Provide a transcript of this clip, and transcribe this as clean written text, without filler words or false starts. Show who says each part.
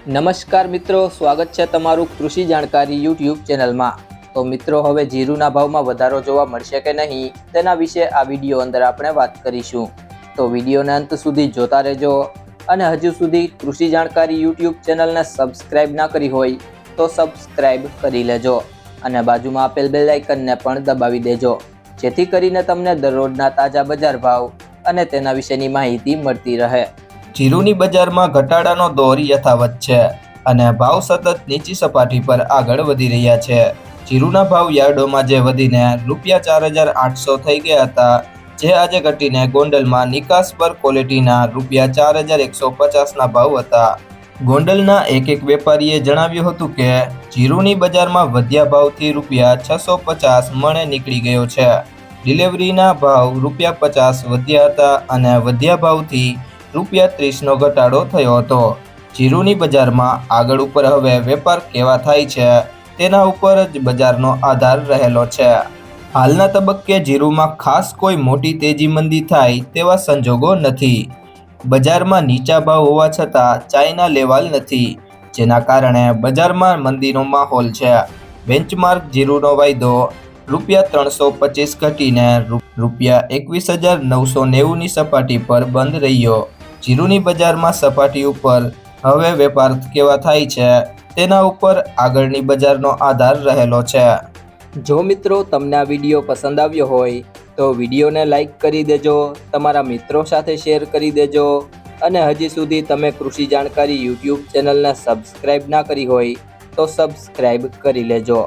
Speaker 1: નમસ્કાર મિત્રો, સ્વાગત છે તમારું કૃષિ જાણકારી યુટ્યુબ ચેનલમાં। તો મિત્રો, હવે જીરુના ભાવમાં વધારો જોવા મળશે કે નહીં તેના વિશે આ વિડીયો અંદર આપણે વાત કરીશું। તો વિડીયોને અંત સુધી જોતા રહેજો અને હજુ સુધી કૃષિ જાણકારી યુટ્યુબ ચેનલને સબસ્ક્રાઇબ ના કરી હોય તો સબસ્ક્રાઇબ કરી લેજો અને બાજુમાં આપેલ બેલ આઇકનને પણ દબાવી દેજો, જેથી કરીને તમને દરરોજના તાજા બજાર ભાવ અને તેના વિશેની માહિતી મળતી રહે।
Speaker 2: જીરુની બજારમાં ઘટાડાનો દોર યથાવત છે અને ભાવ સતત નીચી સપાટી પર આગળ વધી રહ્યા છે। જીરુના ભાવ યાર્ડોમાં જે વધીને ₹4,800 થઈ ગયા હતા, જે આજે ઘટીને ગોંડલમાં નિકાસ પર ક્વોલિટીના ₹4,150ના ભાવ હતા। ગોંડલના એક વેપારીએ જણાવ્યું હતું કે જીરુની બજારમાં વધ્યા ભાવથી ₹650 મણે નીકળી ગયો છે। ડિલિવરીના ભાવ ₹50 વધ્યા હતા અને વધ્યા ભાવથી ₹30નો ઘટાડો થયો હતો। જીરુની બજારમાં આગળ ઉપર હવે વેપાર કેવા થાય છે તેના ઉપર જ બજારનો આધાર રહેલો છે। હાલના તબક્કે જીરુમાં ખાસ કોઈ મોટી તેજી મંદી થાય તેવા સંજોગો નથી। બજારમાં નીચા ભાવ હોવા છતાં ચાયના લેવાલ નથી, જેના કારણે બજારમાં મંદીનો માહોલ છે। બેન્ચમાર્ક જીરુનો વાયદો ₹325 ઘટીને ₹21,990ની સપાટી પર બંધ રહ્યો। જીરુની બજારમાં સપાટી ઉપર હવે વેપાર કેવા થાય છે તેના ઉપર આગળની બજારનો આધાર રહેલો છે।
Speaker 1: જો મિત્રો તમને આ વિડીયો પસંદ આવ્યો હોય તો વિડીયોને લાઈક કરી દેજો, તમારા મિત્રો સાથે શેર કરી દેજો અને હજી સુધી તમે કૃષિ જાણકારી યુટ્યુબ ચેનલને સબસ્ક્રાઇબ ના કરી હોય તો સબસ્ક્રાઇબ કરી લેજો।